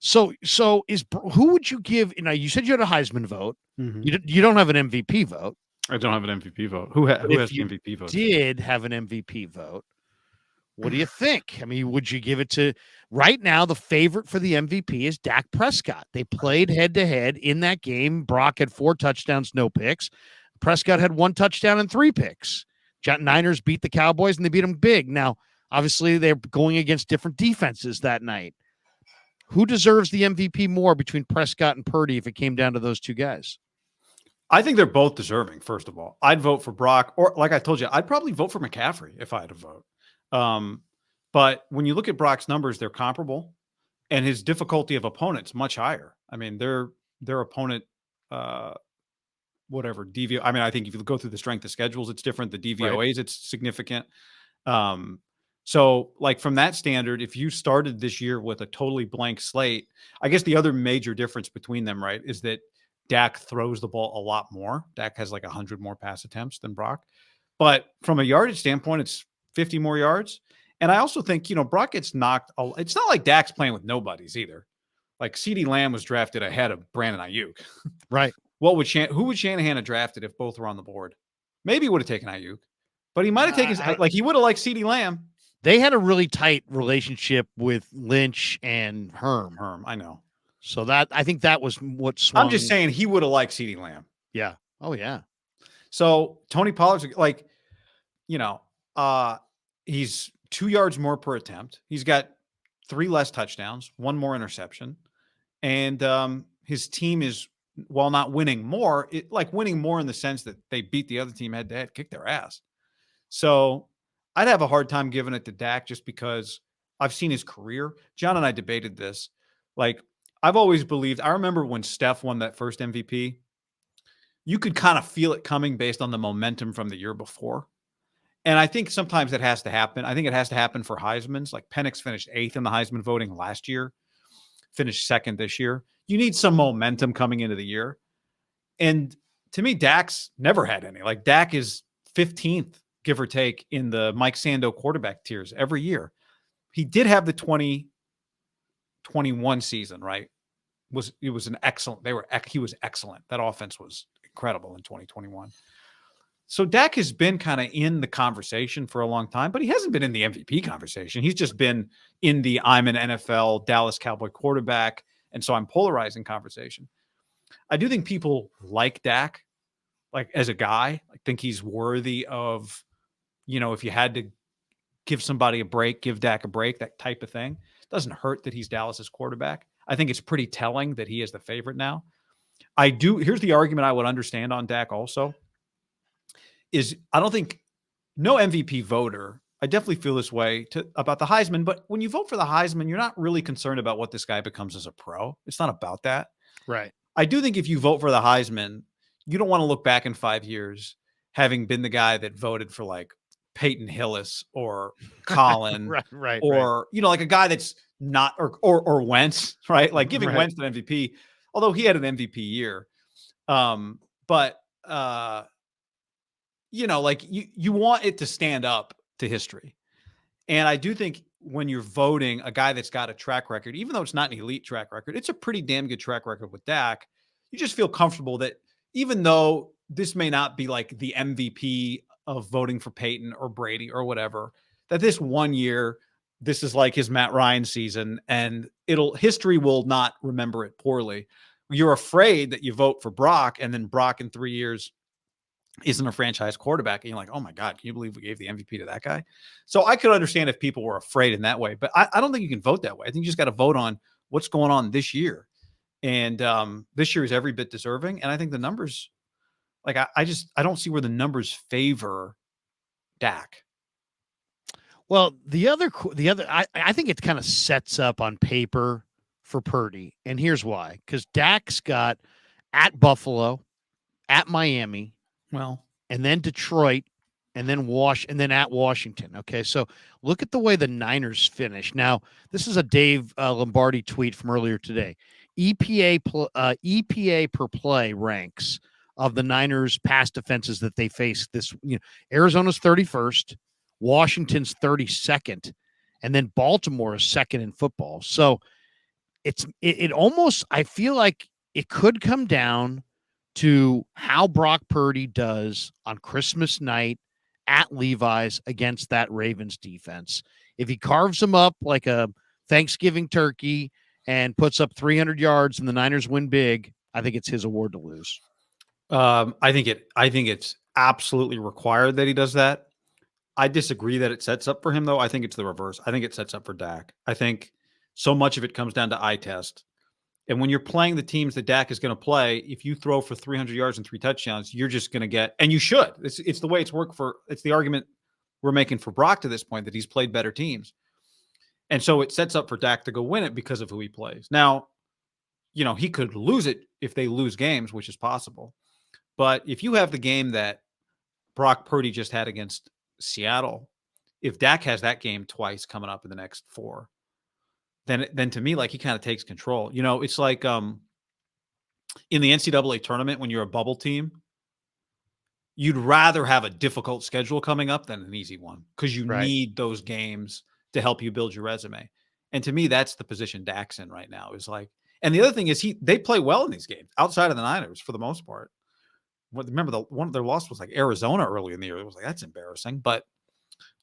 So who would you give? Now you said you had a Heisman vote. Mm-hmm. You don't have an MVP vote. I don't have an MVP vote. Who has the MVP vote? Did have an MVP vote. What do you think? I mean, would you give it to right now? The favorite for the MVP is Dak Prescott. They played head to head in that game. Brock had 4 touchdowns, no picks. Prescott had 1 touchdown and 3 picks. Niners beat the Cowboys and they beat them big. Now, obviously, they're going against different defenses that night. Who deserves the MVP more between Prescott and Purdy if it came down to those two guys? I think they're both deserving, first of all. I'd vote for Brock, or like I told you, I'd probably vote for McCaffrey if I had to vote. But when you look at Brock's numbers, they're comparable, and his difficulty of opponents much higher. I mean, their opponent, whatever DVO. I mean, I think if you go through the strength of schedules, it's different. The DVOAs, right. It's significant. So, like from that standard, if you started this year with a totally blank slate, I guess the other major difference between them, right, is that Dak throws the ball a lot more. Dak has like 100 more pass attempts than Brock. But from a yardage standpoint, it's 50 more yards. And I also think, Brock gets knocked. It's not like Dak's playing with nobodies either. Like CeeDee Lamb was drafted ahead of Brandon Ayuk. Right. Who would Shanahan have drafted if both were on the board? Maybe he would have taken Ayuk. But he might have taken, he would have liked CeeDee Lamb. They had a really tight relationship with Lynch and Herm. I know. So I think that was what swung. I'm just saying he would have liked CeeDee Lamb. Yeah. Oh, yeah. So Tony Pollard's like, he's 2 yards more per attempt. He's got 3 less touchdowns, 1 more interception. And his team is, while not winning more, winning more in the sense that they beat the other team head to head, kicked their ass. So I'd have a hard time giving it to Dak just because I've seen his career. John and I debated this. Like, I've always believed, I remember when Steph won that first MVP, you could kind of feel it coming based on the momentum from the year before. And I think sometimes it has to happen. I think it has to happen for Heisman's. Like Penix finished 8th in the Heisman voting last year, finished 2nd this year. You need some momentum coming into the year. And to me, Dak's never had any. Like Dak is 15th, give or take, in the Mike Sando quarterback tiers every year. He did have the 2021 season, right? He was excellent. That offense was incredible in 2021. So Dak has been kind of in the conversation for a long time, but he hasn't been in the MVP conversation. He's just been in the I'm an NFL Dallas Cowboy quarterback, and so I'm polarizing conversation. I do think people like Dak, like as a guy, I think he's worthy of, if you had to give somebody a break, give Dak a break, that type of thing. It doesn't hurt that he's Dallas's quarterback. I think it's pretty telling that he is the favorite now. Here's the argument I would understand on Dak also. Is I don't think no MVP voter, I definitely feel this way about the Heisman, but when you vote for the Heisman, you're not really concerned about what this guy becomes as a pro. It's not about that. Right. I do think if you vote for the Heisman, you don't want to look back in 5 years having been the guy that voted for like Peyton Hillis or Colin right, or, like a guy that's not, or Wentz, right? Like giving Wentz an MVP, although he had an MVP year. But you want it to stand up to history. And I do think when you're voting a guy that's got a track record, even though it's not an elite track record, it's a pretty damn good track record with Dak. You just feel comfortable that even though this may not be like the MVP of voting for Peyton or Brady or whatever, that this 1 year, this is like his Matt Ryan season, and history will not remember it poorly. You're afraid that you vote for Brock, and then Brock in 3 years isn't a franchise quarterback, and you're like, oh my God, can you believe we gave the MVP to that guy? So I could understand if people were afraid in that way, but I don't think you can vote that way. I think you just got to vote on what's going on this year. And this year is every bit deserving. And I think the numbers, like, I don't see where the numbers favor Dak. Well, I think it kind of sets up on paper for Purdy. And here's why. Because Dak's got at Buffalo, at Miami, and then Detroit, and then at Washington. Okay, so look at the way the Niners finish. Now, this is a Dave Lombardi tweet from earlier today. EPA per play ranks of the Niners' pass defenses that they face this. Arizona's 31st, Washington's 32nd, and then Baltimore is second in football. So it almost, I feel like it could come down to how Brock Purdy does on Christmas night at Levi's against that Ravens defense. If he carves them up like a Thanksgiving turkey and puts up 300 yards and the Niners win big, I think it's his award to lose. I think it's absolutely required that he does that. I disagree that it sets up for him, though. I think it's the reverse. I think it sets up for Dak. I think so much of it comes down to eye test. And when you're playing the teams that Dak is going to play, if you throw for 300 yards and 3 touchdowns, you're just going to get, and you should. It's the way it's worked for, it's the argument we're making for Brock to this point that he's played better teams. And so it sets up for Dak to go win it because of who he plays. Now, he could lose it if they lose games, which is possible. But if you have the game that Brock Purdy just had against Seattle, if Dak has that game twice coming up in the next 4, then to me, like, he kind of takes control. It's like in the NCAA tournament, when you're a bubble team, you'd rather have a difficult schedule coming up than an easy one because you need those games to help you build your resume. And to me, that's the position Dak's in right now. Is like, and the other thing is they play well in these games outside of the Niners for the most part. Remember, one of their loss was like Arizona early in the year. It was like, that's embarrassing, but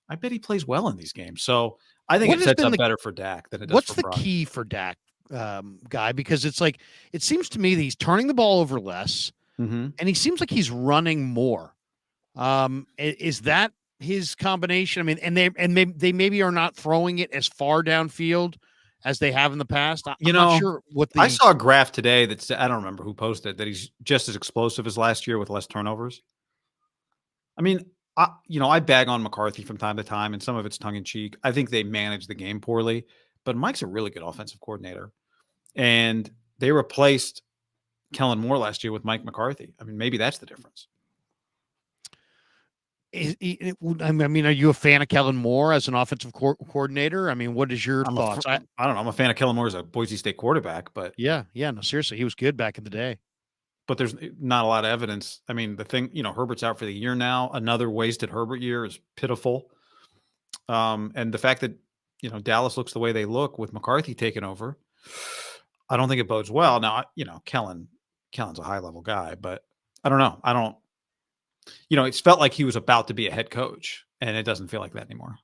I bet he plays well in these games. So I think it sets up better for Dak than it does what's for the Brock. key for Dak, Guy? Because it's like, it seems to me that he's turning the ball over less, and he seems like he's running more. Is that his combination? I mean, and they maybe are not throwing it as far downfield as they have in the past. I'm not sure what I saw a graph today that said, I don't remember who posted it, that he's just as explosive as last year with less turnovers. I mean, I bag on McCarthy from time to time, and some of it's tongue in cheek. I think they manage the game poorly, but Mike's a really good offensive coordinator, and they replaced Kellen Moore last year with Mike McCarthy. I mean, maybe that's the difference. I mean, are you a fan of Kellen Moore as an offensive coordinator? I mean, what is your thoughts? I don't know. I'm a fan of Kellen Moore as a Boise State quarterback, but no, seriously, he was good back in the day. But there's not a lot of evidence. I mean, the thing, Herbert's out for the year now. Another wasted Herbert year is pitiful. And the fact that, Dallas looks the way they look with McCarthy taking over, I don't think it bodes well. Now, Kellen's a high level guy, but I don't know. It's felt like he was about to be a head coach, and it doesn't feel like that anymore.